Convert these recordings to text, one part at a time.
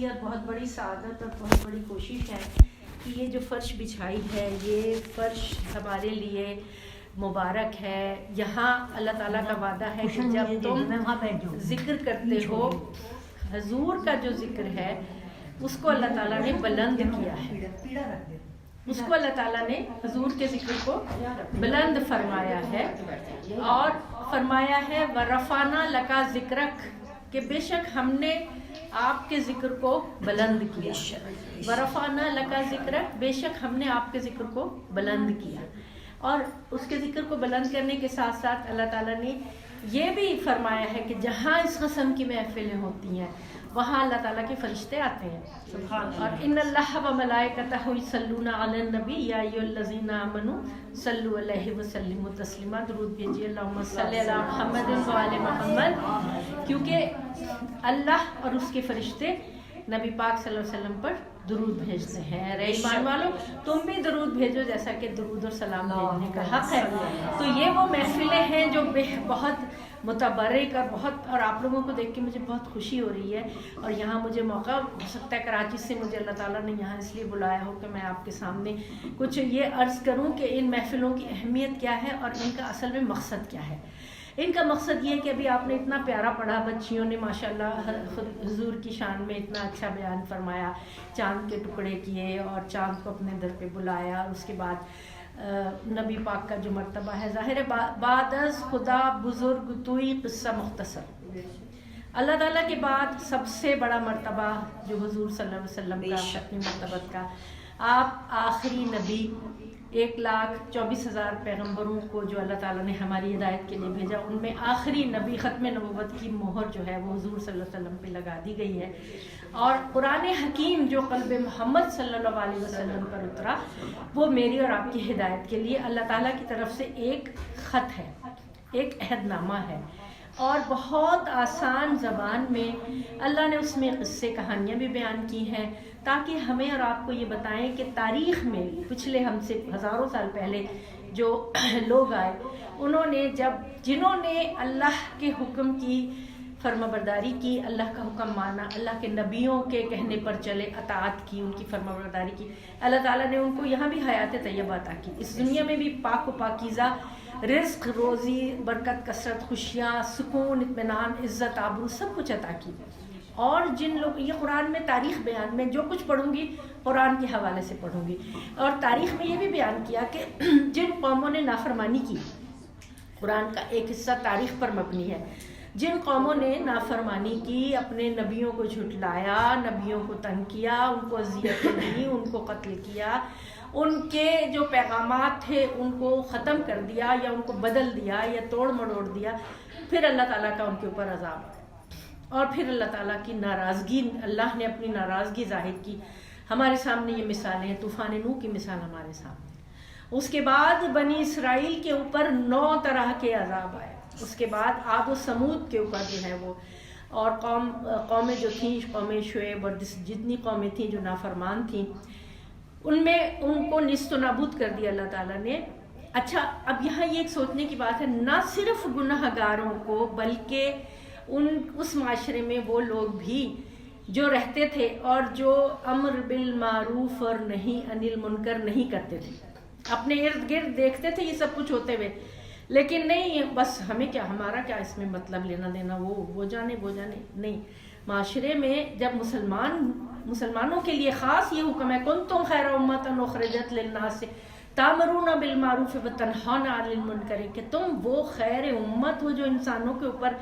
اور بہت بڑی سعادت اور بہت بڑی کوشش ہے کہ یہ جو فرش بچھائی ہے یہ فرش ہمارے لیے مبارک ہے. یہاں اللہ تعالیٰ کا وعدہ ہے کہ جب تم ذکر کرتے ہو حضور کا جو ذکر ہے اس کو اللہ تعالیٰ نے بلند کیا ہے, اس کو اللہ تعالیٰ نے حضور کے ذکر کو بلند فرمایا ہے اور فرمایا ہے وَرَفَعْنَا لَكَ ذِكْرَكَ کہ بے شک ہم نے آپ کے ذکر کو بلند کیا. وَرَفَعْنَا لَكَ ذِكْرَكَ بے شک ہم نے آپ کے ذکر کو بلند کیا. اور اس کے ذکر کو بلند کرنے کے ساتھ ساتھ اللہ تعالیٰ نے یہ بھی فرمایا ہے کہ جہاں اس قسم کی محفلیں ہوتی ہیں وہاں اللہ تعالیٰ کے فرشتے آتے ہیں. اور ان اللہ و ملائکتہ یصلون علی النبی یا ایھا الذین آمنوا صلوا علیہ وسلموا تسلیما. درود بھیجیے اللہم صلی علی محمد و علی محمد, کیونکہ اللہ اور اس کے فرشتے نبی پاک صلی اللہ علیہ وسلم پر درود بھیجتے ہیں. رے ایمان والو تم بھی درود بھیجو جیسا کہ درود اور سلام بھیجنے کا حق ہے. تو یہ وہ محفلیں ہیں جو بہت متبرک اور بہت, اور آپ لوگوں کو دیکھ کے مجھے بہت خوشی ہو رہی ہے. اور یہاں مجھے موقع ہو سکتا ہے کراچی سے مجھے اللہ تعالیٰ نے یہاں اس لیے بلایا ہو کہ میں آپ کے سامنے کچھ یہ عرض کروں کہ ان محفلوں کی اہمیت کیا ہے اور ان کا اصل میں مقصد کیا ہے. ان کا مقصد یہ ہے کہ ابھی آپ نے اتنا پیارا پڑھا, بچیوں نے ماشاءاللہ حضور کی شان میں اتنا اچھا بیان فرمایا, چاند کے ٹکڑے کیے اور چاند کو اپنے در پہ بلایا. اور اس کے بعد نبی پاک کا جو مرتبہ ہے ظاہر بعد از خدا بزرگ توئی قصہ مختصر, اللہ تعالیٰ کے بعد سب سے بڑا مرتبہ جو حضور صلی اللہ علیہ وسلم کا اپنی مرتبت کا, آپ آخری نبی 1,24,000 پیغمبروں کو جو اللہ تعالیٰ نے ہماری ہدایت کے لیے بھیجا ان میں آخری نبی ختم نبوت کی مہر جو ہے وہ حضور صلی اللہ علیہ وسلم پہ لگا دی گئی ہے. اور قرآن حکیم جو قلب محمد صلی اللہ علیہ وسلم پر اترا وہ میری اور آپ کی ہدایت کے لیے اللہ تعالیٰ کی طرف سے ایک خط ہے, ایک عہد نامہ ہے. اور بہت آسان زبان میں اللہ نے اس میں قصے کہانیاں بھی بیان کی ہیں تاکہ ہمیں اور آپ کو یہ بتائیں کہ تاریخ میں پچھلے ہم سے ہزاروں سال پہلے جو لوگ آئے انہوں نے جنہوں نے اللہ کے حکم کی فرما برداری کی, اللہ کا حکم مانا, اللہ کے نبیوں کے کہنے پر چلے, اطاعت کی, ان کی فرما برداری کی, اللہ تعالیٰ نے ان کو یہاں بھی حیات طیبہ عطا کی, اس دنیا میں بھی پاک و پاکیزہ رزق, روزی, برکت, کثرت, خوشیاں, سکون, اطمینان, عزت, آبرو سب کچھ عطا کی. اور جن لوگ یہ قرآن میں تاریخ بیان میں جو کچھ پڑھوں گی قرآن کے حوالے سے پڑھوں گی, اور تاریخ میں یہ بھی بیان کیا کہ جن قوموں نے نافرمانی کی, قرآن کا ایک حصہ تاریخ پر مبنی ہے, جن قوموں نے نافرمانی کی, اپنے نبیوں کو جھٹلایا, نبیوں کو تنگ کیا, ان کو اذیتیں دی, ان کو قتل کیا, ان کے جو پیغامات تھے ان کو ختم کر دیا یا ان کو بدل دیا یا توڑ مڑوڑ دیا, پھر اللہ تعالیٰ کا ان کے اوپر عذاب اور پھر اللہ تعالیٰ کی ناراضگی, اللہ نے اپنی ناراضگی ظاہر کی. ہمارے سامنے یہ مثالیں ہیں, طوفان نوح کی مثال ہمارے سامنے. اس کے بعد بنی اسرائیل کے اوپر 9 طرح کے عذاب آئے. اس کے بعد عاد و سمود کے اوپر جو ہے وہ, اور قومیں جو تھیں, قوم شعیب اور جتنی قومیں تھیں جو نافرمان تھیں ان میں ان کو نیست و نابود کر دیا اللہ تعالیٰ نے. اچھا اب یہاں یہ ایک سوچنے کی بات ہے, نہ صرف گناہ گاروں کو بلکہ اس معاشرے میں وہ لوگ بھی جو رہتے تھے اور جو امر بالمعروف اور نہی عن المنکر نہیں کرتے تھے, اپنے ارد گرد دیکھتے تھے یہ سب کچھ ہوتے ہوئے لیکن نہیں بس ہمیں کیا, ہمارا کیا اس میں مطلب لینا دینا, وہ جانے نہیں. معاشرے میں جب مسلمانوں کے لیے خاص یہ حکم ہے کنتم خیر امۃ اخرجت للناس تامرون بالمعروف وتنہون عن المنکر, کہ تم وہ خیر امت ہو جو انسانوں کے اوپر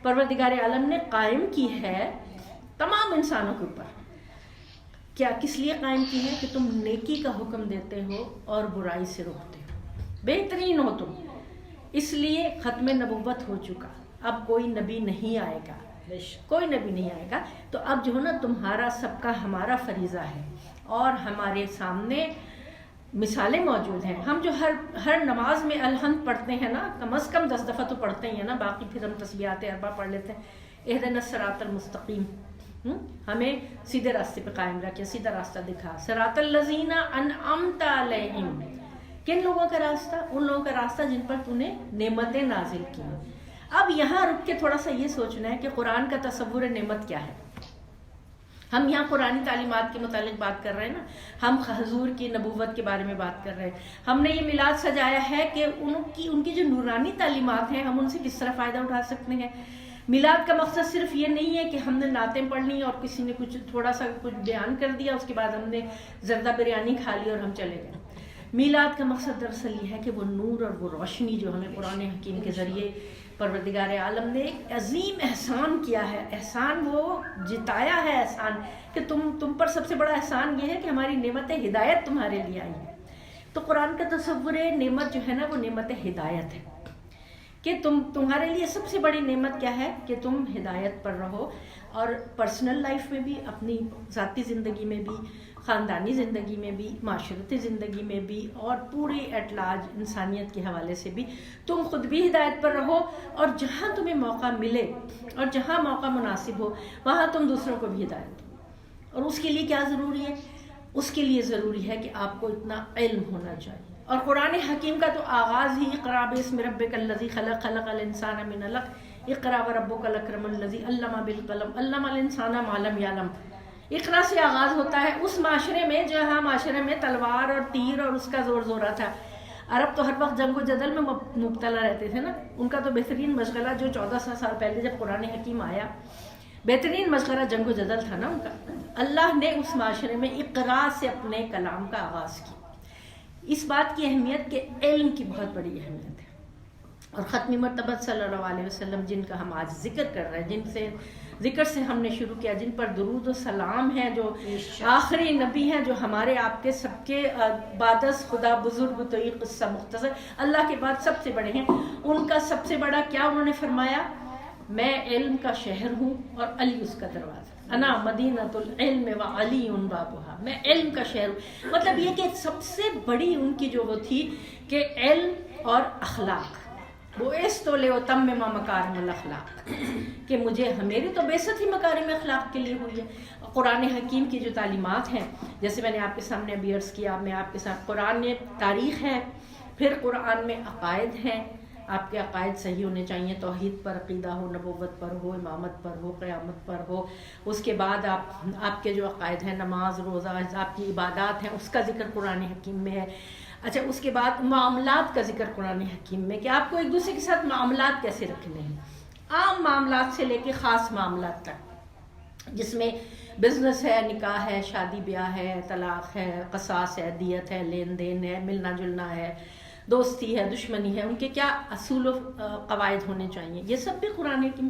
پروردگار عالم نے قائم کی ہے, تمام انسانوں کے اوپر. کیا کس لیے قائم کی ہے؟ کہ تم نیکی کا حکم دیتے ہو اور برائی سے روکتے ہو, بہترین ہو تم. اس لیے ختم نبوت ہو چکا, اب کوئی نبی نہیں آئے گا, کوئی نبی نہیں آئے گا. تو اب جو ہے نا تمہارا سب کا ہمارا فریضہ ہے, اور ہمارے سامنے مثالیں موجود ہیں. ہم جو ہر نماز میں الحمد پڑھتے ہیں نا, کم از کم 10 دفعہ تو پڑھتے ہیں نا, باقی پھر ہم تسبیحات اربع پڑھ لیتے ہیں. اہدنا الصراط المستقیم, ہمیں سیدھے راستے پہ قائم رکھے, سیدھا راستہ دکھا. صراط الذین انعمت علیہم, کن لوگوں کا راستہ؟ ان لوگوں کا راستہ جن پر تو نے نعمتیں نازل کی. اب یہاں رک کے تھوڑا سا یہ سوچنا ہے کہ قرآن کا تصور نعمت کیا ہے. ہم یہاں قرآنی تعلیمات کے متعلق بات کر رہے ہیں نا، ہم حضور کی نبوت کے بارے میں بات کر رہے ہیں. ہم نے یہ میلاد سجایا ہے کہ ان کی جو نورانی تعلیمات ہیں ہم ان سے کس طرح فائدہ اٹھا سکتے ہیں. میلاد کا مقصد صرف یہ نہیں ہے کہ ہم نے نعتیں پڑھ لی اور کسی نے کچھ تھوڑا سا کچھ بیان کر دیا، اس کے بعد ہم نے زردہ بریانی کھا لی اور ہم چلے گئے. میلاد کا مقصد دراصل یہ ہے کہ وہ نور اور وہ روشنی جو ہمیں قرآن حکیم کے ذریعے پروردگار عالم نے ایک عظیم احسان کیا ہے، احسان وہ جتایا ہے احسان کہ تم پر سب سے بڑا احسان یہ ہے کہ ہماری نعمت ہدایت تمہارے لیے آئی ہے. تو قرآن کا تصور نعمت جو ہے نا وہ نعمت ہدایت ہے کہ تمہارے لیے سب سے بڑی نعمت کیا ہے کہ تم ہدایت پر رہو، اور پرسنل لائف میں بھی، اپنی ذاتی زندگی میں بھی، خاندانی زندگی میں بھی، معاشرتی زندگی میں بھی، اور پوری ایٹ لارج انسانیت کے حوالے سے بھی تم خود بھی ہدایت پر رہو، اور جہاں تمہیں موقع ملے اور جہاں موقع مناسب ہو وہاں تم دوسروں کو بھی ہدایت دو. اور اس کے لیے کیا ضروری ہے؟ اس کے لیے ضروری ہے کہ آپ کو اتنا علم ہونا چاہیے. اور قرآن حکیم کا تو آغاز ہی اقرأ باسم ربک الذی خلق، خلق الانسان من علق، اقرأ وربک الاکرم الذی علم بالقلم، علم الانسان ما لم یعلم. اقرا سے آغاز ہوتا ہے اس معاشرے میں جہاں معاشرے میں تلوار اور تیر اور اس کا زور زورہ تھا. عرب تو ہر وقت جنگ و جدل میں مبتلا رہتے تھے نا. ان کا تو بہترین مشغلہ جو 1400 سال پہلے جب قرآن حکیم آیا، بہترین مشغلہ جنگ و جدل تھا نا ان کا. اللہ نے اس معاشرے میں اقرا سے اپنے کلام کا آغاز کیا. اس بات کی اہمیت کہ علم کی بہت بڑی اہمیت ہے. اور ختمی مرتبہ صلی اللہ علیہ وسلم جن کا ہم آج ذکر کر رہے ہیں، جن سے ذکر سے ہم نے شروع کیا، جن پر درود و سلام ہے، جو آخری نبی ہیں، جو ہمارے آپ کے سب کے بادس خدا بزرگ تو یہ قصہ مختصر اللہ کے بعد سب سے بڑے ہیں. ان کا سب سے بڑا کیا انہوں نے فرمایا؟ میں علم کا شہر ہوں اور علی اس کا دروازہ. انا مدینۃ العلم وعلی بابھا. میں علم کا شہر ہوں. مطلب یہ کہ سب سے بڑی ان کی جو وہ تھی کہ علم اور اخلاق. وہ اس تو لے تم میں مکارم الاخلاق، کہ میری تو بیست ہی مکارم اخلاق کے لیے ہوئی ہے. قرآن حکیم کی جو تعلیمات ہیں، جیسے میں نے آپ کے سامنے ابھی عرض کیا، میں آپ کے ساتھ قرآن میں تاریخ ہے، پھر قرآن میں عقائد ہیں. آپ کے عقائد صحیح ہونے چاہیے، توحید پر عقیدہ ہو، نبوت پر ہو، امامت پر ہو، قیامت پر ہو. اس کے بعد آپ کے جو عقائد ہیں، نماز، روزہ، آپ کی عبادات ہیں، اس کا ذکر قرآن حکیم میں ہے. اچھا، اس کے بعد معاملات کا ذکر قرآن حکیم میں، کہ آپ کو ایک دوسرے کے ساتھ معاملات کیسے رکھنے ہیں، عام معاملات سے لے کے خاص معاملات تک، جس میں بزنس ہے، نکاح ہے، شادی بیاہ ہے، طلاق ہے، قصاص ہے، دیت ہے، لین دین ہے، ملنا جلنا ہے، دوستی ہے، دشمنی ہے، ان کے کیا اصول و قواعد ہونے چاہیے، یہ سب بھی قرآن حکیم.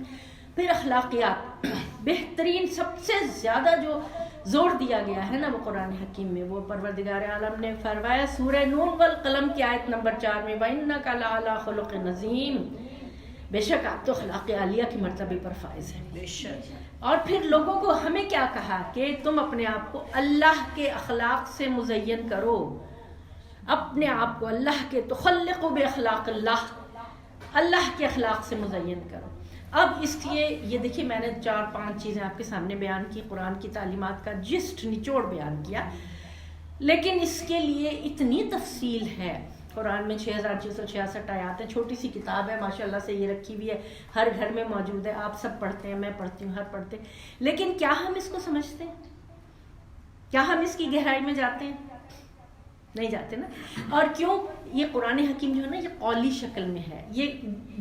پھر اخلاقیات، بہترین سب سے زیادہ جو زور دیا گیا ہے نا وہ قرآن حکیم میں، وہ پروردگار عالم نے فرمایا سورہ نون والقلم کی آیت نمبر 4 میں، وَإِنَّكَ لَعَلَىٰ خُلُقٍ عَظِيمٍ. بے شک آپ تو اخلاق عالیہ کے مرتبے پر فائز ہیں. بے شک. اور پھر لوگوں کو ہمیں کیا کہا کہ تم اپنے آپ کو اللہ کے اخلاق سے مزین کرو، اپنے آپ کو اللہ کے تخلقوا باخلاق اللہ، اللہ کے اخلاق سے مزین کرو. اب اس لیے یہ دیکھیے، میں نے 4-5 چیزیں آپ کے سامنے بیان کی، قرآن کی تعلیمات کا جسٹ نچوڑ بیان کیا، لیکن اس کے لیے اتنی تفصیل ہے. قرآن میں 6666 آیات ہیں، چھوٹی سی کتاب ہے، ماشاءاللہ سے یہ رکھی ہوئی ہے، ہر گھر میں موجود ہے، آپ سب پڑھتے ہیں، میں پڑھتی ہوں، ہر پڑھتے ہیں. لیکن کیا ہم اس کو سمجھتے ہیں؟ کیا ہم اس کی گہرائی میں جاتے ہیں؟ نہیں جاتے نا. اور کیوں؟ یہ قرآن حکیم جو ہے نا یہ قولی شکل میں ہے، یہ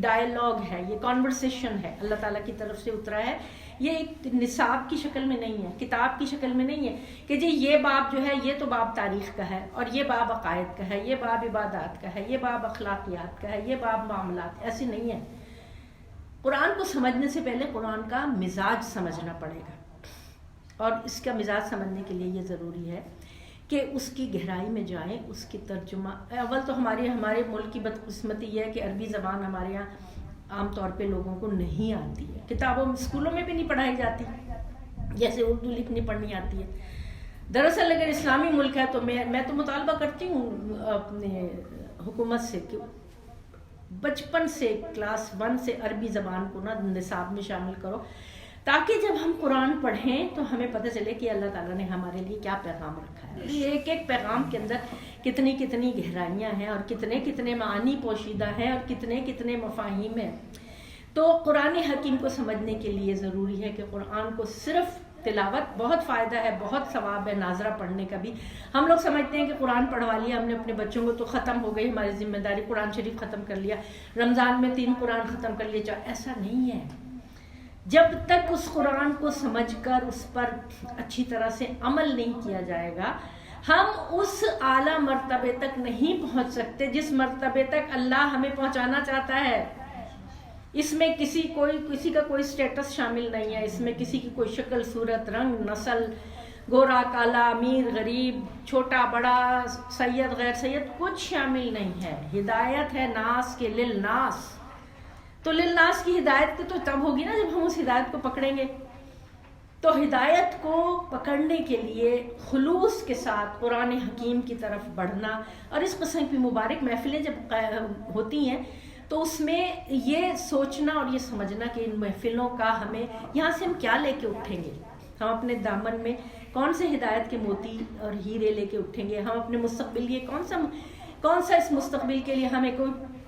ڈائلاگ ہے، یہ کانورسیشن ہے، اللہ تعالیٰ کی طرف سے اترا ہے. یہ ایک نصاب کی شکل میں نہیں ہے، کتاب کی شکل میں نہیں ہے کہ جی یہ باب جو ہے یہ تو باب تاریخ کا ہے، اور یہ باب عقائد کا ہے، یہ باب عبادات کا ہے، یہ باب اخلاقیات کا ہے، یہ باب معاملات. ایسی نہیں ہے. قرآن کو سمجھنے سے پہلے قرآن کا مزاج سمجھنا پڑے گا، اور اس کا مزاج سمجھنے کے لیے یہ ضروری ہے کہ اس کی گہرائی میں جائیں، اس کی ترجمہ. اول تو ہمارے ملک کی بدقسمتی یہ ہے کہ عربی زبان ہمارے یہاں عام طور پہ لوگوں کو نہیں آتی ہے، کتابوں میں اسکولوں میں بھی نہیں پڑھائی جاتی، جیسے اردو لکھنی پڑھنی آتی ہے. دراصل اگر اسلامی ملک ہے تو میں تو مطالبہ کرتی ہوں اپنے حکومت سے کہ بچپن سے کلاس 1 سے عربی زبان کو نا نصاب میں شامل کرو، تاکہ جب ہم قرآن پڑھیں تو ہمیں پتہ چلے کہ اللہ تعالیٰ نے ہمارے لیے کیا پیغام رکھا ہے. ایک ایک پیغام کے اندر کتنی کتنی گہرائیاں ہیں، اور کتنے کتنے معانی پوشیدہ ہیں، اور کتنے کتنے مفاہیم ہیں. تو قرآن حکیم کو سمجھنے کے لیے ضروری ہے کہ قرآن کو صرف تلاوت بہت فائدہ ہے، بہت ثواب ہے ناظرہ پڑھنے کا بھی. ہم لوگ سمجھتے ہیں کہ قرآن پڑھوا لیا ہم نے اپنے بچوں کو تو ختم ہو گئی ہماری ذمہ داری، قرآن شریف ختم کر لیا، رمضان میں 3 قرآن ختم کر لیے. ایسا نہیں ہے. جب تک اس قرآن کو سمجھ کر اس پر اچھی طرح سے عمل نہیں کیا جائے گا، ہم اس اعلیٰ مرتبے تک نہیں پہنچ سکتے جس مرتبے تک اللہ ہمیں پہنچانا چاہتا ہے. اس میں کسی کا کوئی سٹیٹس شامل نہیں ہے، اس میں کسی کی کوئی شکل صورت رنگ نسل، گورا کالا امیر غریب چھوٹا بڑا سید غیر سید کچھ شامل نہیں ہے. ہدایت ہے ناس کے للناس. تو للناس کی ہدایت تو تب ہوگی نا جب ہم اس ہدایت کو پکڑیں گے. تو ہدایت کو پکڑنے کے لیے خلوص کے ساتھ قرآن حکیم کی طرف بڑھنا، اور اس قسم کی مبارک محفلیں جب ہوتی ہیں تو اس میں یہ سوچنا اور یہ سمجھنا کہ ان محفلوں کا ہمیں یہاں سے ہم کیا لے کے اٹھیں گے، ہم اپنے دامن میں کون سے ہدایت کے موتی اور ہیرے لے کے اٹھیں گے، ہم اپنے مستقبل کے کون سا اس مستقبل کے لیے ہمیں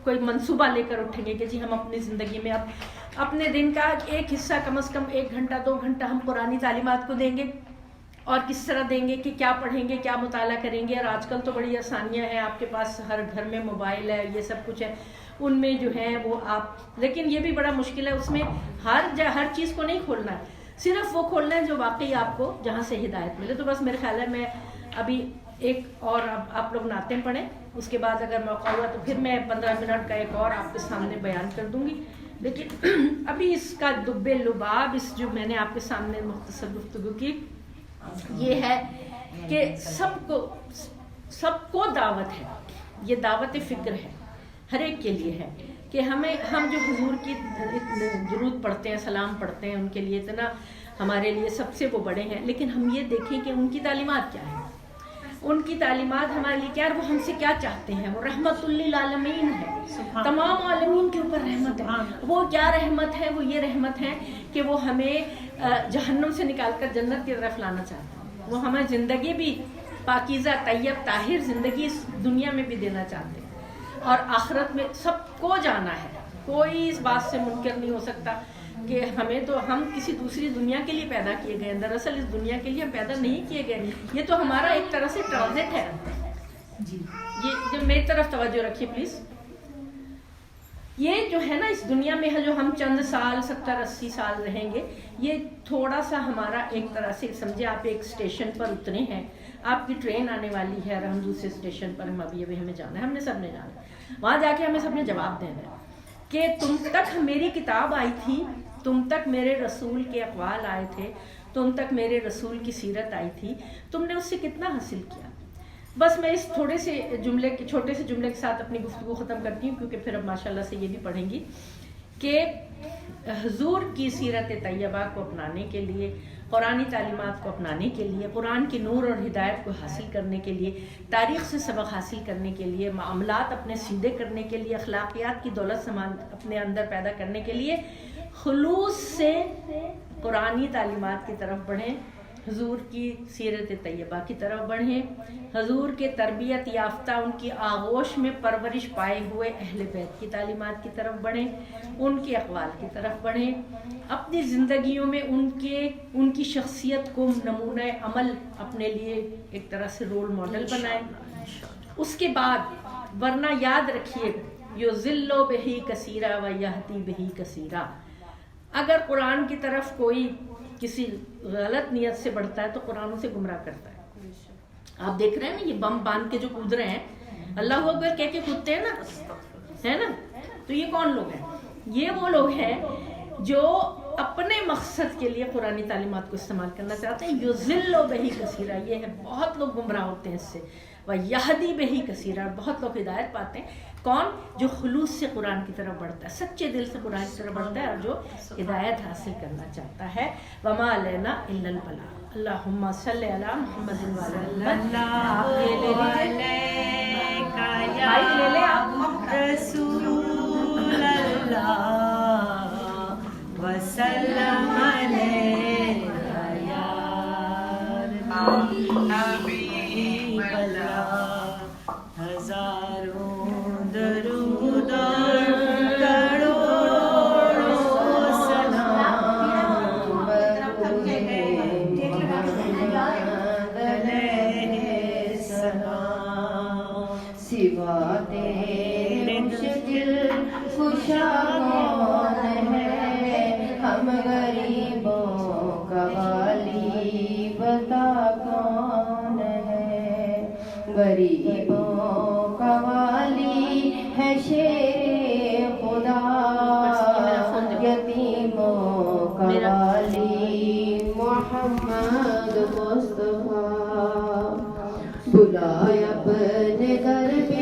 کوئی منصوبہ لے کر اٹھیں گے کہ جی ہم اپنی زندگی میں اب اپنے دن کا ایک حصہ کم از کم 1 گھنٹہ 2 گھنٹہ ہم قرآنی تعلیمات کو دیں گے. اور کس طرح دیں گے کہ کیا پڑھیں گے، کیا مطالعہ کریں گے. اور آج کل تو بڑی آسانیاں ہیں، آپ کے پاس ہر گھر میں موبائل ہے، یہ سب کچھ ہے، ان میں جو ہے وہ آپ، لیکن یہ بھی بڑا مشکل ہے، اس میں ہر چیز کو نہیں کھولنا ہے، صرف وہ کھولنا ہے جو واقعی آپ کو جہاں سے ہدایت ملے. تو بس میرے خیال ہے میں ابھی ایک اور آپ لوگ نعتیں پڑھیں، اس کے بعد اگر موقع ہوا تو پھر میں 15 منٹ کا ایک اور آپ کے سامنے بیان کر دوں گی. لیکن ابھی اس کا دب لباب، اس جو میں نے آپ کے سامنے مختصر گفتگو کی، یہ ہے کہ سب کو دعوت ہے، یہ دعوت فکر ہے، ہر ایک کے لیے ہے کہ ہم جو حضور کی درود پڑھتے ہیں، سلام پڑھتے ہیں، ان کے لیے اتنا ہمارے لیے سب سے وہ بڑے ہیں. لیکن ہم یہ دیکھیں کہ ان کی تعلیمات کیا ہیں، ان کی تعلیمات ہمارے لیے کیا ہے، وہ ہم سے کیا چاہتے ہیں. وہ رحمت للعالمین ہے، تمام عالمین کے اوپر رحمت ہے. وہ کیا رحمت ہے؟ وہ یہ رحمت ہے کہ وہ ہمیں جہنم سے نکال کر جنت کی طرف لانا چاہتے ہیں. وہ ہمیں زندگی بھی پاکیزہ طیب طاہر زندگی اس دنیا میں بھی دینا چاہتے ہیں، اور آخرت میں سب کو جانا ہے. کوئی اس بات سے منکر نہیں ہو سکتا کہ ہم کسی دوسری دنیا کے لیے پیدا کیے گئے، دراصل اس دنیا کے لیے ہم پیدا نہیں کیے گئے. یہ تو ہمارا ایک طرح سے ٹرانزٹ ہے. جی یہ جو میری طرف توجہ رکھیے پلیز. یہ جو ہے نا اس دنیا میں جو ہم چند سال 70-80 سال رہیں گے، یہ تھوڑا سا ہمارا ایک طرح سے سمجھے آپ ایک اسٹیشن پر اترے ہیں، آپ کی ٹرین آنے والی ہے اور ہم دوسرے اسٹیشن پر ابھی ہمیں جانا ہے، ہم نے سب نے جانا ہے. وہاں جا کے ہمیں سب نے جواب دینا ہے کہ تم تک میری کتاب آئی تھی، تم تک میرے رسول کے اقوال آئے تھے، تم تک میرے رسول کی سیرت آئی تھی، تم نے اس سے کتنا حاصل کیا. بس میں اس چھوٹے سے جملے کے ساتھ اپنی گفتگو ختم کرتی ہوں، کیونکہ پھر اب ماشاءاللہ سے یہ بھی پڑھیں گی کہ حضور کی سیرت طیبہ کو اپنانے کے لیے، قرآنی تعلیمات کو اپنانے کے لیے، قرآن کی نور اور ہدایت کو حاصل کرنے کے لیے، تاریخ سے سبق حاصل کرنے کے لیے، معاملات اپنے سیدھے کرنے کے لیے، اخلاقیات کی دولت سامان اپنے اندر پیدا کرنے کے لیے خلوص سے قرآنی تعلیمات کی طرف بڑھیں، حضور کی سیرت طیبہ کی طرف بڑھیں، حضور کے تربیت یافتہ ان کی آغوش میں پرورش پائے ہوئے اہل بیت کی تعلیمات کی طرف بڑھیں، ان کے اقوال کی طرف بڑھیں، اپنی زندگیوں میں ان کی شخصیت کو نمونہ عمل اپنے لیے ایک طرح سے رول ماڈل بنائیں. اس کے بعد ورنہ یاد رکھیے یضل بہ کثیرا و یہدی بہ کثیرا، اگر قرآن کی طرف کوئی کسی غلط نیت سے بڑھتا ہے تو قرآن اسے گمراہ کرتا ہے. آپ دیکھ رہے ہیں نا یہ بم باندھ کے جو کود رہے ہیں، اللہ اکبر کہہ کے کودتے ہیں نا، ہے نا، تو یہ کون لوگ ہیں؟ یہ وہ لوگ ہیں جو اپنے مقصد کے لیے قرآنی تعلیمات کو استعمال کرنا چاہتے ہیں. یضل بہ کثیرا، یہ ہے بہت لوگ گمراہ ہوتے ہیں اس سے، ویہدی بہ کثیرا، بہت لوگ ہدایت پاتے ہیں. کون؟ جو خلوص سے قرآن کی طرف بڑھتا ہے، سچے دل سے قرآن کی طرف بڑھتا ہے اور جو ہدایت حاصل کرنا چاہتا ہے. وما علینا الا البلاغ. اللہم صلی علی محمد رسول اللہ وسلم علیہ یا حبیب اللہ. ہزاروں درود کروڑوں سلام کشا کون ہے، ہم غریبوں کا والی بتا کون ہے، غریبوں کا والی ہے شیر خدا، یتیموں کا والی محمد مصطفیٰ، بلائے اپنے در پہ